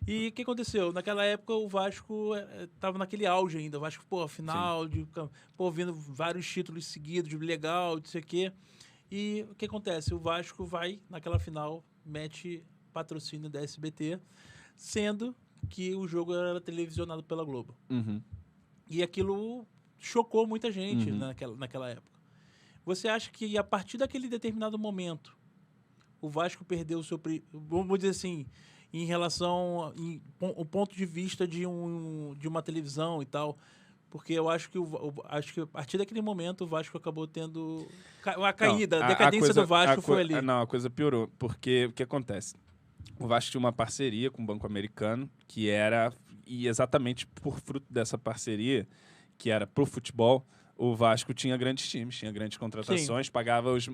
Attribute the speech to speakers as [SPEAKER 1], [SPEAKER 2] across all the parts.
[SPEAKER 1] E o que aconteceu? Naquela época o Vasco tava naquele auge ainda. O Vasco, pô, final, vindo vários títulos seguidos, legal, não sei o quê. E o que acontece? O Vasco vai, naquela final, mete patrocínio da SBT, sendo que o jogo era televisionado pela Globo.
[SPEAKER 2] Uhum.
[SPEAKER 1] E aquilo chocou muita gente
[SPEAKER 2] Uhum.
[SPEAKER 1] naquela época. Você acha que a partir daquele determinado momento o Vasco perdeu o seu... Vamos dizer assim, em relação ao ponto de vista de uma televisão e tal... Porque eu acho que a partir daquele momento o Vasco acabou tendo uma caída.
[SPEAKER 2] Não,
[SPEAKER 1] a decadência do Vasco foi ali.
[SPEAKER 2] Não, a coisa piorou. Porque o que acontece? O Vasco tinha uma parceria com o Banco Americano, que era... E exatamente por fruto dessa parceria, que era pro futebol, o Vasco tinha grandes times, tinha grandes contratações, pagava os...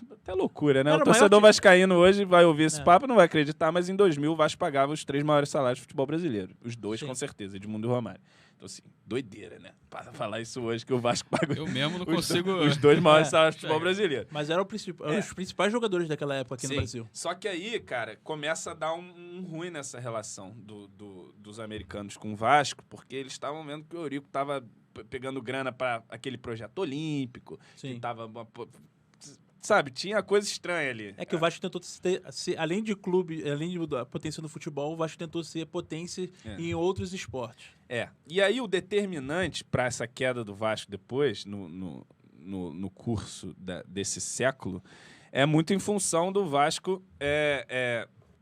[SPEAKER 2] Até loucura, né?
[SPEAKER 1] Era
[SPEAKER 2] o torcedor vascaíno hoje vai ouvir esse
[SPEAKER 1] É.
[SPEAKER 2] papo, não vai acreditar, mas em 2000 o Vasco pagava os 3 maiores salários do futebol brasileiro. Os 2,
[SPEAKER 1] Sim.
[SPEAKER 2] com certeza, Edmundo e Romário. Então, assim, doideira, né? Para falar isso hoje, que o Vasco paga
[SPEAKER 3] Eu mesmo não
[SPEAKER 2] os
[SPEAKER 3] consigo...
[SPEAKER 2] os 2 maiores
[SPEAKER 1] É.
[SPEAKER 2] salários do futebol brasileiro.
[SPEAKER 1] Mas eram os principais jogadores daquela época aqui
[SPEAKER 2] Sim.
[SPEAKER 1] no Brasil.
[SPEAKER 2] Só que aí, cara, começa a dar um ruim nessa relação dos americanos com o Vasco, porque eles estavam vendo que o Eurico estava pegando grana para aquele projeto olímpico,
[SPEAKER 1] Sim.
[SPEAKER 2] que tava... Sabe, tinha coisa estranha ali.
[SPEAKER 1] É que o Vasco tentou ser, além de clube, além da potência no futebol, o Vasco tentou ser potência em outros esportes.
[SPEAKER 2] E aí o determinante para essa queda do Vasco depois, no curso desse século, é muito em função do Vasco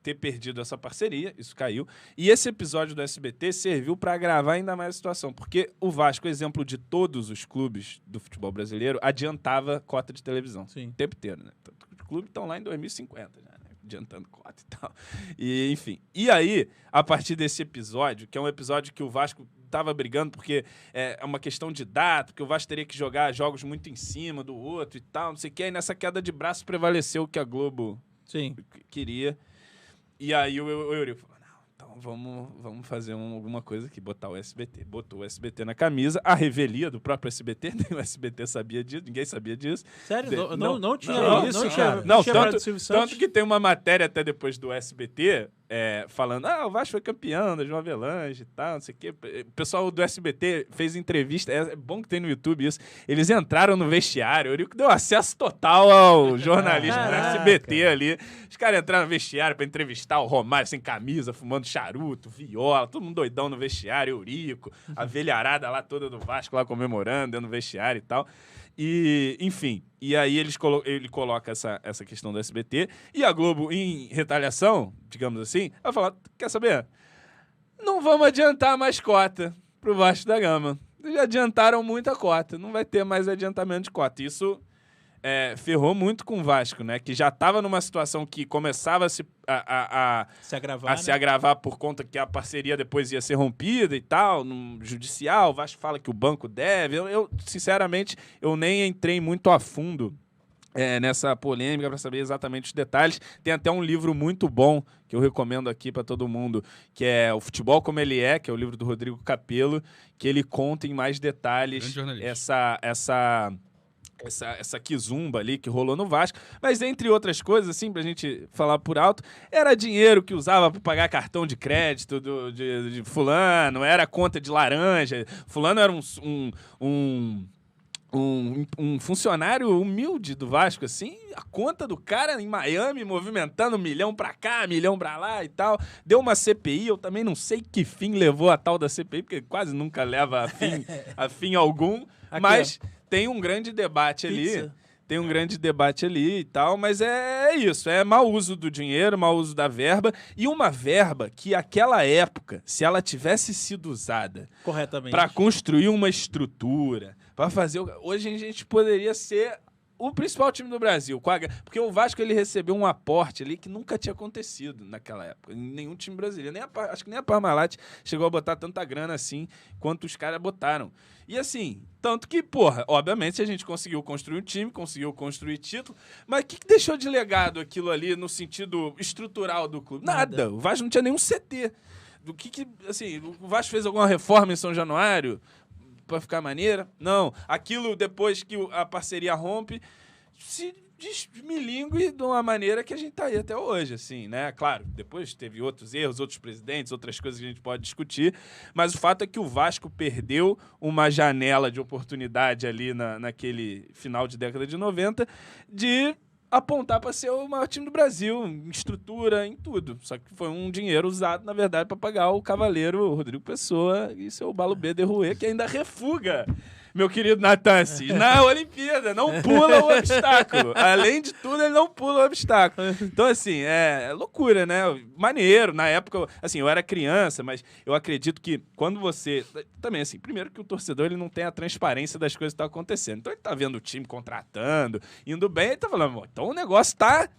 [SPEAKER 2] ter perdido essa parceria, isso caiu. E esse episódio do SBT serviu para agravar ainda mais a situação, porque o Vasco, exemplo de todos os clubes do futebol brasileiro, adiantava cota de televisão.
[SPEAKER 1] Sim.
[SPEAKER 2] O tempo inteiro, né? Os clubes estão lá em 2050, né? Adiantando cota e tal. E, enfim. E aí, a partir desse episódio, que é um episódio que o Vasco estava brigando porque é uma questão de data, porque o Vasco teria que jogar jogos muito em cima do outro e tal, não sei o que. Aí nessa queda de braço prevaleceu o que a Globo queria. E aí o Eurico falou, não, então vamos fazer alguma coisa aqui, botar o SBT. Botou o SBT na camisa, a revelia do próprio SBT, nem o SBT sabia disso, ninguém sabia disso.
[SPEAKER 1] Sério? Não tinha isso,
[SPEAKER 2] não,
[SPEAKER 1] cara?
[SPEAKER 2] Não,
[SPEAKER 1] tinha
[SPEAKER 2] tanto que tem uma matéria até depois do SBT falando, o Vasco foi campeão da João Avelange e tal, não sei o quê. O pessoal do SBT fez entrevista, é bom que tem no YouTube isso, eles entraram no vestiário, o Eurico deu acesso total ao jornalista do SBT ali. Os caras entraram no vestiário pra entrevistar o Romário sem camisa, fumando charuto, viola, todo mundo doidão no vestiário, Eurico, a velharada lá toda do Vasco lá comemorando, dentro do vestiário e tal. E, enfim, e aí ele coloca essa questão do SBT e a Globo, em retaliação, digamos assim, vai falar, quer saber? Não vamos adiantar mais cota pro Vasco da Gama. Já adiantaram muita cota, não vai ter mais adiantamento de cota. Isso ferrou muito com o Vasco, né? Que já estava numa situação que começava a se agravar por conta que a parceria depois ia ser rompida e tal, no judicial. O Vasco fala que o banco deve. Eu sinceramente, eu nem entrei muito a fundo nessa polêmica para saber exatamente os detalhes. Tem até um livro muito bom que eu recomendo aqui para todo mundo, que é O Futebol Como Ele É, que é o livro do Rodrigo Capello, que ele conta em mais detalhes essa quizumba ali que rolou no Vasco. Mas, entre outras coisas, assim, pra gente falar por alto, era dinheiro que usava para pagar cartão de crédito de fulano, era conta de laranja. Fulano era um funcionário humilde do Vasco, assim, a conta do cara em Miami movimentando 1 milhão pra cá, 1 milhão pra lá e tal. Deu uma CPI, eu também não sei que fim levou a tal da CPI, porque quase nunca leva a fim algum, aqui, mas tem um grande debate ali. Tem um grande debate ali e tal, mas é isso, é mau uso do dinheiro, mau uso da verba, e uma verba que, aquela época, se ela tivesse sido usada
[SPEAKER 1] corretamente
[SPEAKER 2] para construir uma estrutura, para fazer... Hoje a gente poderia ser o principal time do Brasil, porque o Vasco ele recebeu um aporte ali que nunca tinha acontecido naquela época, em nenhum time brasileiro. Acho que nem a Parmalat chegou a botar tanta grana assim quanto os caras botaram. E assim, tanto que, obviamente, se a gente conseguiu construir um time, conseguiu construir título, mas o que deixou de legado aquilo ali no sentido estrutural do clube? Nada. O Vasco não tinha nenhum CT. Assim, o Vasco fez alguma reforma em São Januário pra ficar maneira? Não. Aquilo, depois que a parceria rompe, desmilingue de uma maneira que a gente tá aí até hoje, assim, né? Claro, depois teve outros erros, outros presidentes, outras coisas que a gente pode discutir, mas o fato é que o Vasco perdeu uma janela de oportunidade ali naquele final de década de 90 de apontar para ser o maior time do Brasil, em estrutura, em tudo. Só que foi um dinheiro usado, na verdade, para pagar o cavaleiro Rodrigo Pessoa e seu Balo B. Derruê, que ainda refuga, meu querido Natan Assis, na Olimpíada, não pula o obstáculo. Além de tudo, ele não pula o obstáculo. Então, assim, é loucura, né? Maneiro, na época, assim, eu era criança, mas eu acredito que quando você... Também, assim, primeiro que o torcedor, ele não tem a transparência das coisas que estão acontecendo. Então, ele tá vendo o time contratando, indo bem, ele tá falando, então o negócio tá...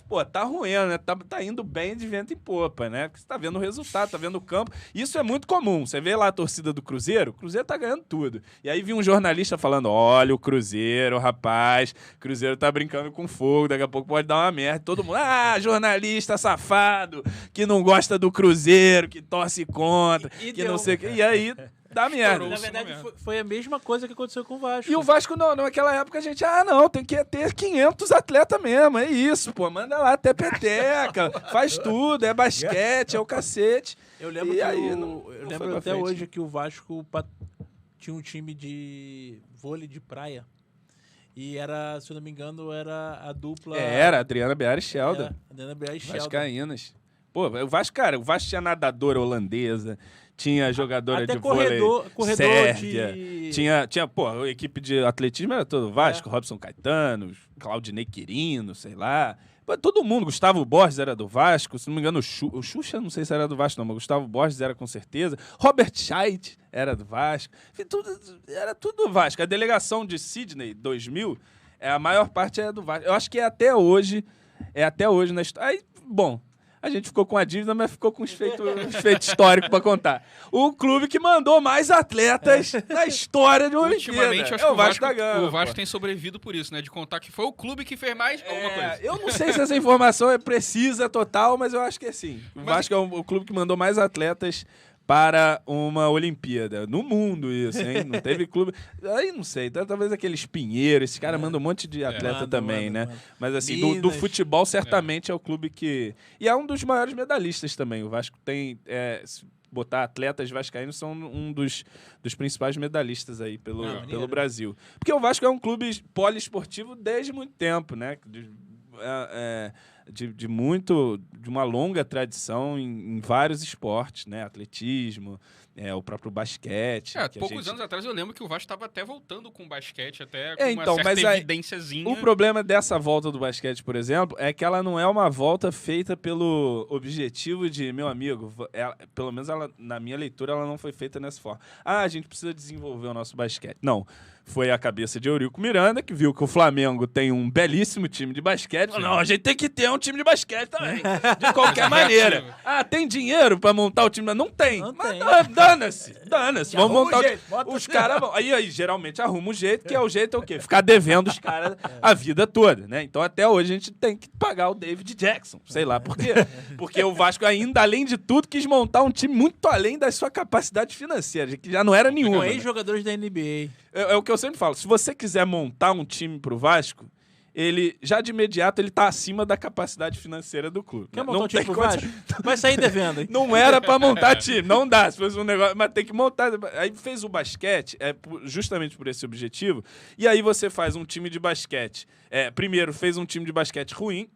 [SPEAKER 2] Pô, tá ruim, né? Tá indo bem de vento em popa, né? Porque você tá vendo o resultado, tá vendo o campo. Isso é muito comum. Você vê lá a torcida do Cruzeiro, o Cruzeiro tá ganhando tudo. E aí vinha um jornalista falando, olha o Cruzeiro, rapaz, o Cruzeiro tá brincando com fogo, daqui a pouco pode dar uma merda. Todo mundo, jornalista safado, que não gosta do Cruzeiro, que torce contra, que não sei o quê. E aí... dá merda.
[SPEAKER 1] Na verdade, foi a mesma coisa que aconteceu com o Vasco.
[SPEAKER 2] E o Vasco, não, naquela época a gente, não, tem que ter 500 atletas mesmo, é isso, pô, manda lá até peteca, faz tudo, é basquete, é o cacete.
[SPEAKER 1] Eu lembro, eu lembro até hoje que o Vasco tinha um time de vôlei de praia. E era, se eu não me engano, era a dupla...
[SPEAKER 2] Era, Adriana Beara e Sheldon.
[SPEAKER 1] Adriana Beara e Sheldon.
[SPEAKER 2] Vascaínas. Pô, o Vasco tinha nadadora holandesa, tinha jogadora
[SPEAKER 1] até
[SPEAKER 2] de vôlei sérvia, tinha, pô, a equipe de atletismo era todo Vasco, Robson Caetano, Claudinei Quirino, sei lá. Pô, todo mundo, Gustavo Borges era do Vasco, se não me engano o Xuxa, não sei se era do Vasco não, mas Gustavo Borges era com certeza, Robert Scheidt era do Vasco, enfim, era tudo do Vasco. A delegação de Sydney 2000, a maior parte é do Vasco. Eu acho que é até hoje na história. Aí, bom... A gente ficou com a dívida, mas ficou com os feitos históricos para contar. O clube que mandou mais atletas na história de uma Olimpíada.
[SPEAKER 3] Ultimamente, acho que o Vasco tem sobrevivido por isso, né? De contar que foi o clube que fez mais alguma coisa.
[SPEAKER 2] Eu não sei se essa informação é precisa, total, mas eu acho que é sim. O Vasco é o clube que mandou mais atletas para uma Olimpíada. No mundo, isso, hein? Não teve clube... Aí, não sei. Talvez aqueles Pinheiro, esse cara manda um monte de atleta também, né? Mas, assim, do futebol, certamente é o clube que... E é um dos maiores medalhistas também. O Vasco tem... se botar atletas vascaínos, são um dos principais medalhistas aí pelo Brasil. Porque o Vasco é um clube poliesportivo desde muito tempo, né? De uma longa tradição em vários esportes, né? Atletismo, o próprio basquete.
[SPEAKER 3] Poucos anos atrás eu lembro que o Vasco estava até voltando com o basquete, até com uma certa evidênciazinha.
[SPEAKER 2] O problema dessa volta do basquete, por exemplo, é que ela não é uma volta feita pelo objetivo de, meu amigo, pelo menos na minha leitura, ela não foi feita dessa forma. A gente precisa desenvolver o nosso basquete. Não. Foi a cabeça de Eurico Miranda, que viu que o Flamengo tem um belíssimo time de basquete. Falou, não, a gente tem que ter um time de basquete também. De qualquer maneira. Tem dinheiro pra montar o time? Não tem. Mas dana-se. Vamos montar o time. Os caras vão. Aí, geralmente, arruma um jeito, que é o jeito é o quê? Ficar devendo os caras a vida toda, né? Então, até hoje, a gente tem que pagar o David Jackson. Sei lá por quê. Porque o Vasco ainda, além de tudo, quis montar um time muito além da sua capacidade financeira, que já não era nenhuma.
[SPEAKER 1] Com ex-jogadores da NBA.
[SPEAKER 2] É o que eu sempre falo. Se você quiser montar um time pro Vasco, ele, já de imediato, ele tá acima da capacidade financeira do clube.
[SPEAKER 1] Quer montar um time pro Vasco? Vai sair devendo, hein?
[SPEAKER 2] Não era pra montar time. Não dá. Se fosse um negócio... Mas tem que montar... Aí fez o basquete, justamente por esse objetivo. E aí você faz um time de basquete. Primeiro, fez um time de basquete ruim.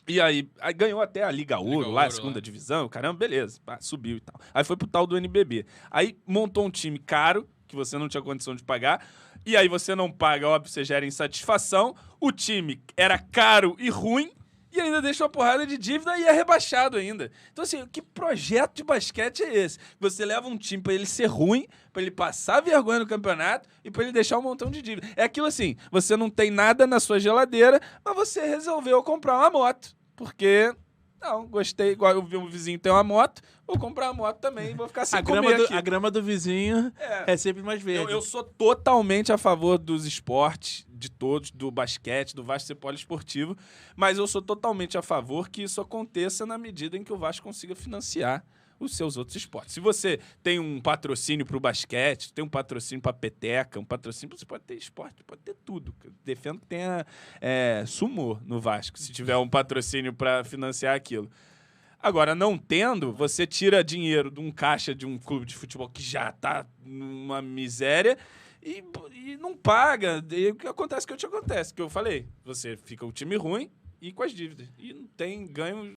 [SPEAKER 2] E aí ganhou até a Liga Ouro, lá, a segunda divisão. Caramba, beleza. Subiu e tal. Aí foi pro tal do NBB. Aí montou um time caro, que você não tinha condição de pagar, e aí você não paga, óbvio, você gera insatisfação, o time era caro e ruim, e ainda deixa uma porrada de dívida e é rebaixado ainda. Então, assim, que projeto de basquete é esse? Você leva um time pra ele ser ruim, pra ele passar vergonha no campeonato e pra ele deixar um montão de dívida. É aquilo assim, você não tem nada na sua geladeira, mas você resolveu comprar uma moto, porque... Não, gostei, igual eu vi um vizinho ter uma moto, vou comprar uma moto também, vou ficar sem comer aqui.
[SPEAKER 1] A grama do vizinho é sempre mais verde.
[SPEAKER 2] Eu sou totalmente a favor dos esportes, de todos, do basquete, do Vasco ser poliesportivo, mas eu sou totalmente a favor que isso aconteça na medida em que o Vasco consiga financiar os seus outros esportes. Se você tem um patrocínio para o basquete, tem um patrocínio para a peteca, um patrocínio, você pode ter esporte, pode ter tudo. Eu defendo que tenha sumô no Vasco, se tiver um patrocínio para financiar aquilo. Agora, não tendo, você tira dinheiro de um caixa de um clube de futebol que já está numa miséria e não paga. E o que acontece que eu falei. Você fica o time ruim e com as dívidas. E não tem ganho